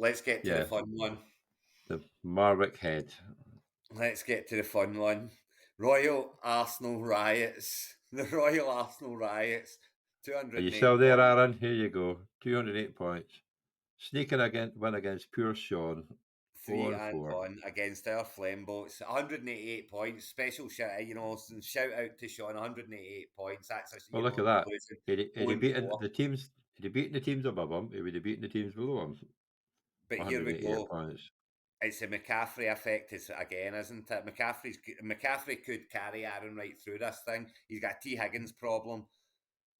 let's get to the fun one. the Marwick Head. Let's get to the fun one. Royal Arsenal riots. The Royal Arsenal riots. Are you 208 still there, points. Aaron? Here you go. 208 points. Sneaking against win against pure Sean. 3 4 and and 4. 1 against our Flamboats. 188 points. Special shout, and shout out to Sean. 188 points. That's Well, look at that. losing Had he 0 beaten 4. the teams? Had he beaten the teams above him? He would have beaten the teams below him. But here we 188 go. points. It's the McCaffrey effect again, isn't it? McCaffrey could carry Aaron right through this thing. He's got a T. Higgins problem.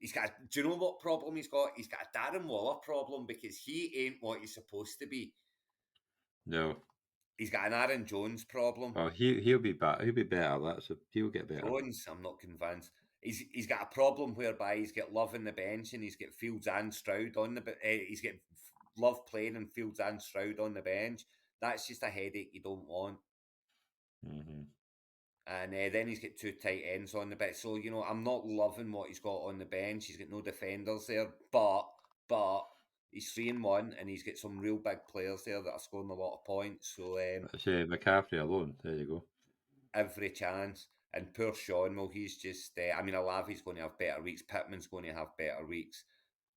Do you know what problem he's got? He's got a Darren Waller problem because he ain't what he's supposed to be. No. He's got an Aaron Jones problem. Oh, he'll be back. He'll be better. He'll get better. Jones, I'm not convinced. He's got a problem whereby he's got Love on the bench and he's got Fields and Stroud on the he's got Love playing and Fields and Stroud on the bench. That's just a headache you don't want. Mm-hmm. And then he's got two tight ends on the bit. So, I'm not loving what he's got on the bench. He's got no defenders there, but he's 3-1 and he's got some real big players there that are scoring a lot of points. So Say McCaffrey alone. There you go. every chance. And poor Sean, well, he's just, Alavi's going to have better weeks. Pittman's going to have better weeks.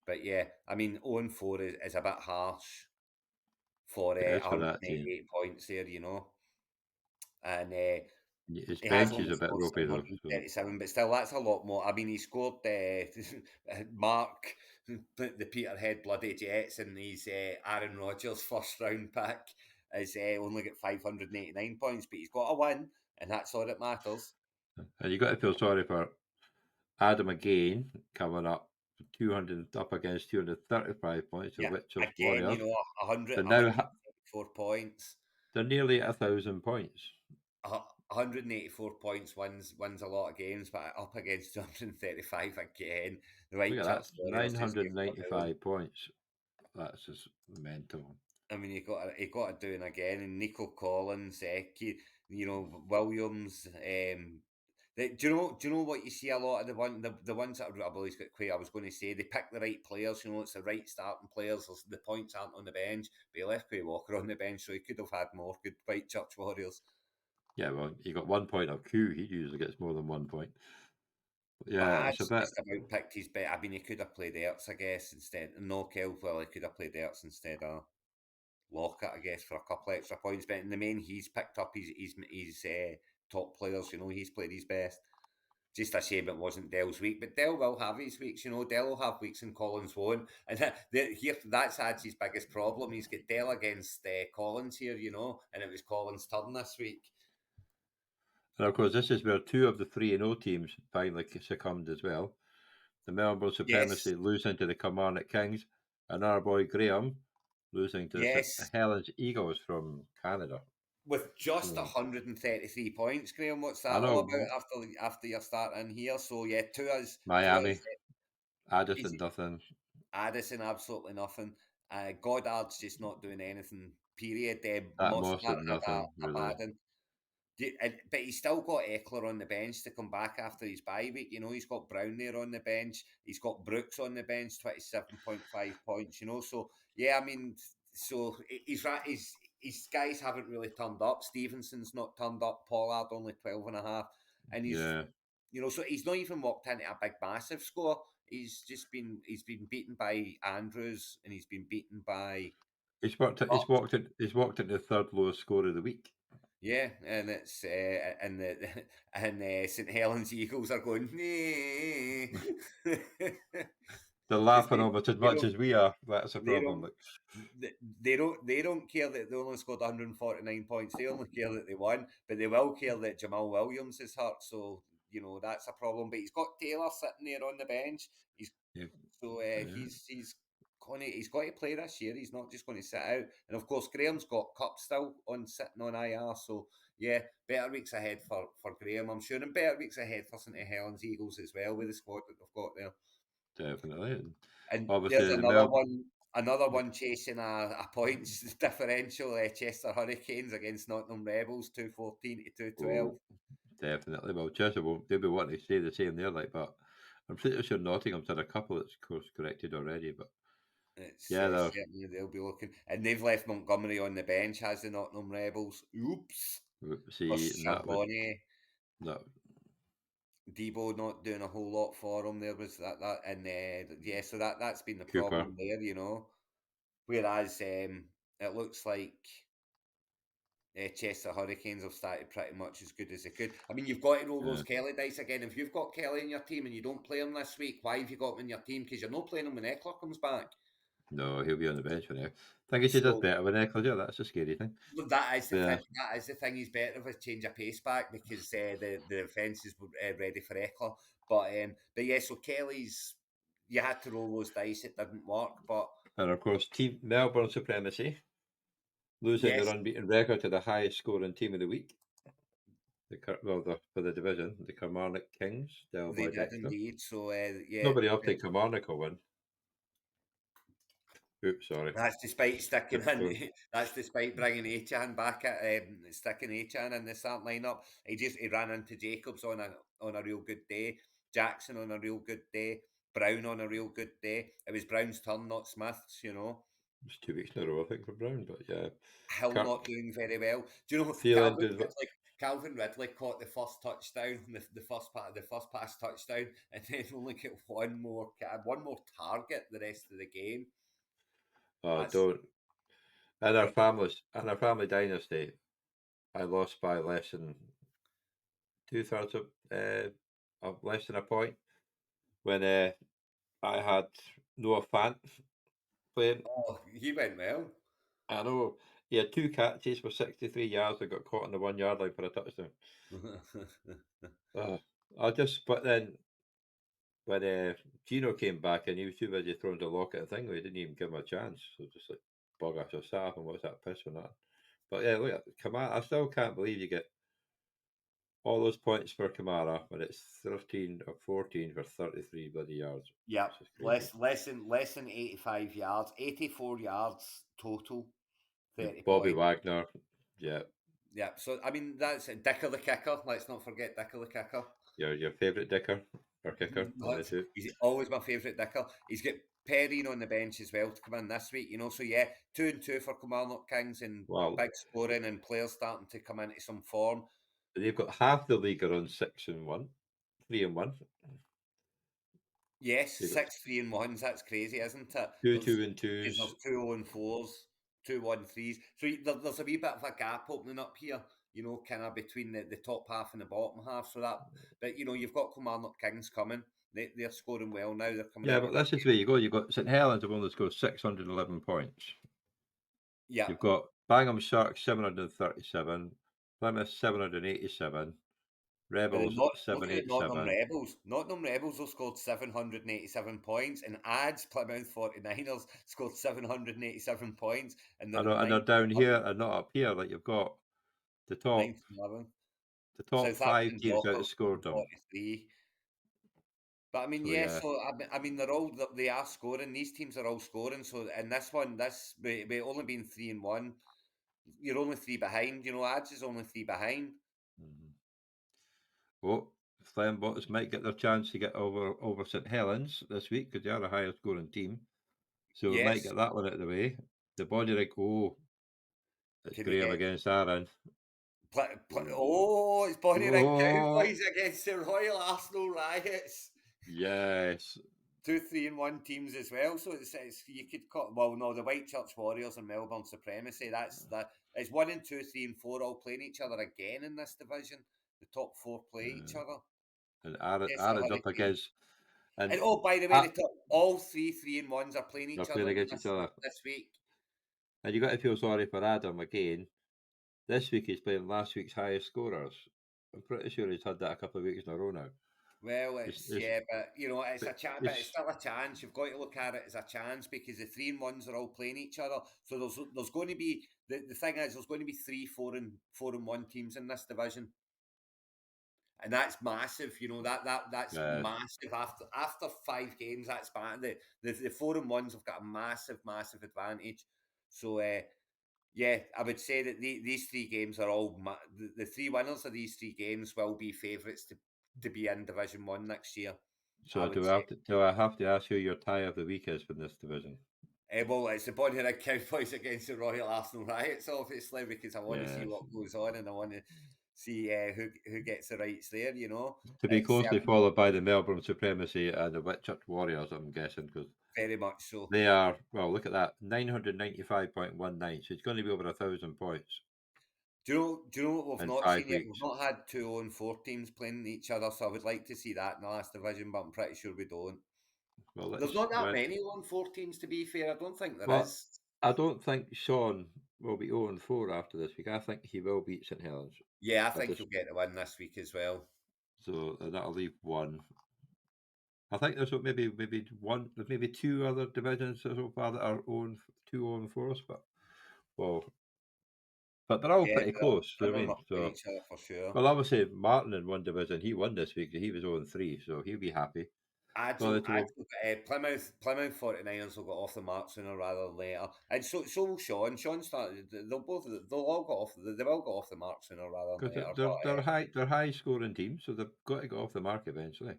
But yeah, 0-4 is a bit harsh for It is for that team. 188 points there, And His he has bench is only a bit scored ropey though. So. 737, but still, that's a lot more. He scored Mark, the Peterhead bloody Jets, and he's Aaron Rodgers' first round pick is only got 589 points, but he's got a win, and that's all that matters. And you got to feel sorry for Adam again coming up 200 up against 235 points. The Witchers Again, Warriors. 104 points. They're nearly 1,000 points. 184 points wins a lot of games, but up against 235 again. The Look at Whitechap's that, Warriors just keep 995 points. That's just mental. he got it doing again, and Nico Collins, Williams. Do you know what you see a lot of the ones that are really got quite? I was going to say they pick the right players. It's the right starting players. The points aren't on the bench, but he left Quay Walker on the bench, so he could have had more good Whitechurch Warriors. Yeah, well, he got 1 point of Q. He usually gets more than 1 point. Yeah, it's a bit. Just about picked his bet. He could have played Ertz, I guess, instead. No, Kelville, he could have played Ertz instead of Lockett, I guess, for a couple extra points. But in the main, he's picked up his top players. He's played his best. Just a shame it wasn't Dell's week, but Dell will have his weeks. Dell will have weeks and Collins won't. And that's his biggest problem. He's got Dell against Collins here, and it was Collins' turn this week. And of course, this is where 2 of the 3-0 teams finally succumbed as well. The Melbourne Supremacy losing to the Kilmarnock Kings, and our boy Graham losing to the Helens Eagles from Canada. With just 133 points, Graham, what's that all about after your start in here? So, yeah, to us. Miami. Addison, nothing. Addison, absolutely nothing. Goddard's just not doing anything, period. Mostert, nothing, really. But he's still got Eckler on the bench to come back after his bye week. He's got Brown there on the bench. He's got Brooks on the bench, 27.5 points. So yeah, so he's right. His guys haven't really turned up. Stevenson's not turned up. Pollard only 12.5, and he's so he's not even walked into a big massive score. He's been beaten by Andrews, and he's been beaten by. He's walked into the third lowest score of the week. Yeah, and it's St Helens Eagles are going. They're laughing almost as much as we are. That's a problem. They don't care that they only scored 149 points. They only care that they won, but they will care that Jamal Williams is hurt. So that's a problem. But he's got Taylor sitting there on the bench. He's got to play this year. He's not just going to sit out. And of course, Graham's got Cup still sitting on IR. So yeah, better weeks ahead for Graham, I'm sure, and better weeks ahead for St Helens Eagles as well with the squad that they've got there. Definitely. And obviously there's another one chasing a points differential. Chester Hurricanes against Nottingham Rebels, 214 to 212. Definitely. Well, Chester they'll be wanting to stay the same there, but I'm pretty sure Nottingham's had a couple that's course corrected already. But Yeah, Certainly they'll be looking, and they've left Montgomery on the bench, has the Nottingham Rebels. Oops, see, because and that would Charbonnet, that Debo not doing a whole lot for him. There was that, and yeah, so that's been the Cooper. problem there, you know. Whereas it looks like Chester Hurricanes have started pretty much as good as they could. I mean, you've got to roll those Yeah. Kelly dice again. If you've got Kelly in your team and you don't play him this week, why have you got him in your team? Because you're not playing him when Eckler comes back. No, he'll be on the bench for now. I think he does So better with Eccles. Yeah, that's a scary thing. well, that is the Yeah, thing. That is the thing. He's better with change of pace back because the defences were ready for Eckler. But yeah, so Kelly's, you had to roll those dice. It didn't work, but and of course, Team Melbourne supremacy, losing their yes, unbeaten record to the highest scoring team of the week. For the division, the Kilmarnock Kings, Del they by did Dexter. indeed. So yeah, Nobody up think Kilmarnock will win. Oops, sorry. that's despite sticking Typical. in. That's despite bringing Achan back at sticking Achan in the start lineup. He ran into Jacobs on a real good day, Jackson on a real good day, Brown on a real good day. It was Brown's turn, not Smith's. You know, It's 2 weeks in a row, I think, for Brown, but yeah. Hill not doing very well. Do you know Feeling good. Calvin Ridley caught the first touchdown, the first pass touchdown, and then only get one more target the rest of the game. Oh, That's don't. In our family dynasty, I lost by less than 2/3 of less than a point when I had Noah Fant playing. oh, he went well. I know he had 2 catches for 63 yards and got caught on the 1 yard line for a touchdown. Uh, but then when Gino came back and he was too busy throwing the Lockett thing, we didn't even give him a chance. So just like bog us your staff and what's that piss on that. But yeah, look, Kamara, I still can't believe you get all those points for Kamara when it's 13 or 14 for 33 bloody yards. Yeah, It's just crazy. less than 85 yards, 84 yards total, 30 Bobby points. Wagner, yeah, Yeah, so I mean that's Dicker the kicker. Let's not forget Dicker the kicker. your favourite dicker or kicker, one of the two. He's always my favourite Dicker. He's got Perrine on the bench as well to come in this week, you know. So yeah, 2-2 for Kilmarnock Kings and Well, big scoring and players starting to come into some form. they've got half the league are on 6-1, 3-1. Yes, They've got 6 3-1s. That's crazy, isn't it? two There's two and because twos. there's 2-0-4s, 2-1-3s. So there's a wee bit of a gap opening up here, you know, kind of between the top half and the bottom half. But you know, you've got Kilmarnock Kings coming. They're scoring well now. They're coming Yeah, into but their this is where you go. You've got St Helens have only scored 611 points. yeah. You've got Bangham Sharks 737, Plymouth 787, But then Rebels not looking at Nottingham 787. Rebels. Nottingham Rebels have scored 787 points, and Ads Plymouth 49ers scored 787 points, and they're And they're ninth, down here and not up here. Like you've got the top ninth, 11th. the top five Southampton teams Dockers outscored them. 43. But I mean, So yeah. yeah, So I mean, they are scoring. These teams are all scoring. So in this one, we only been 3-1. You're only three behind. You know, Ads is only three behind. mm-hmm. Well, Flambots might get their chance to get over St Helens this week because they are a higher scoring team. So we might Yes. get that one out of the way. The body like, it's Can they Graham get? against Aaron. Oh, it's Bonnie Ring Oh, Cowboys against the Royal Arsenal Riots. yes. 2 3-1 teams as well. So it's you could cut. Well, no, the White Church Warriors and Melbourne Supremacy. That. It's 1 and 2, 3 and 4 all playing each other again in this division. The top four play each Uh, other. and Yes, the Aaron's up Hurricane. against, and And oh, by the way, the top all 3 3-1s are playing they're each playing other in against each other. this week. And you got to feel sorry for Adam again. This week he's playing last week's highest scorers. I'm pretty sure he's had that a couple of weeks in a row now. Well, It's, it's it's, yeah, but you know, it's a chance, but it's it's still a chance. You've got to look at it as a chance because the 3-1s are all playing each other. So there's going to be the thing is there's going to be 3 4 and 1 teams in this division, and that's massive. You know that's yes. massive. After 5 games, that's bad. The 4-1s have got a massive advantage. So yeah, I would say that these 3 games are all the 3 winners of these 3 games will be favourites to be in Division One next year. I So would say. do I have to ask who your tie of the week is for this division? Well, it's the Bonnie Cowboys against the Royal Arsenal Riots, obviously, because I want to see Yes. what goes on and I want to see who gets the rights there. To be It's closely followed by the Melbourne Supremacy and the Whitchurch Warriors, I'm guessing, because very much so. they are, well, look at that, 995.19. So it's going to be over 1,000 points Do you know what we've in not 5 seen yet? We've weeks. not had 2-on-4 teams playing each other, so I would like to see that in the last division, but I'm pretty sure we don't. Well, There's let's, not that many 1-4 teams, to be fair. I don't think there well, is. I don't think Sean will be 0-4 after this week. I think he will beat St Helens. Yeah, I I think just, he'll get the win this week as well. so that'll leave one. I think there's maybe one, there's maybe two other divisions so far that are 2-4s, but they're all Yeah, pretty but some close. You know of what I them mean? are playing So, each other for sure. well, obviously Martin in one division, he won this week. He was 0-3, so he'll be happy. So Plymouth 49ers will get off the mark sooner rather than later, and so will Sean. Sean started. They'll all go off. They will go off the mark sooner rather than because later. they're high scoring teams, so they've got to go off the mark eventually.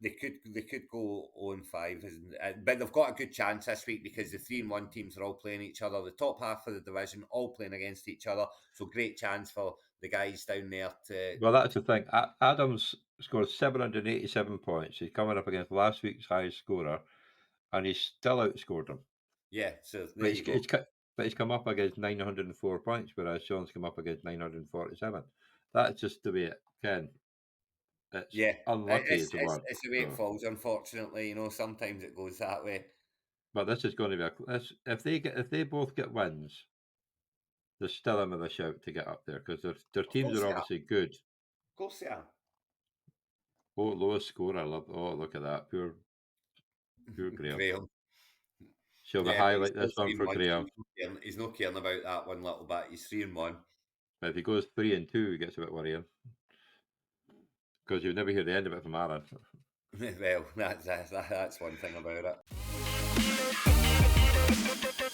They could go 0-5, but they've got a good chance this week because the 3-1 teams are all playing each other. The top half of the division all playing against each other, so great chance for the guys down there to. Well, that's the thing. Adams scored 787 points. He's coming up against last week's highest scorer, and he's still outscored him. Yeah, so there But you go. but he's come up against 904 points, whereas Sean's come up against 947. That's just the way it can. It's Yeah, unlucky to one. it's the way it So, falls. Unfortunately, sometimes it goes that way. but this is going to be if they both get wins, there's still another shout to get up there because their Of teams course are they are. obviously good. Of course they are. Oh, lowest score, I love. Oh, look at that, pure Graham. Graham. Shall we Yeah, but he's highlight still this one three and for one. So Graham? he's not caring about that one little bit. He's 3-1. But if he goes 3-2, he gets a bit worrying because you never hear the end of it from Aaron. Well, that's one thing about it.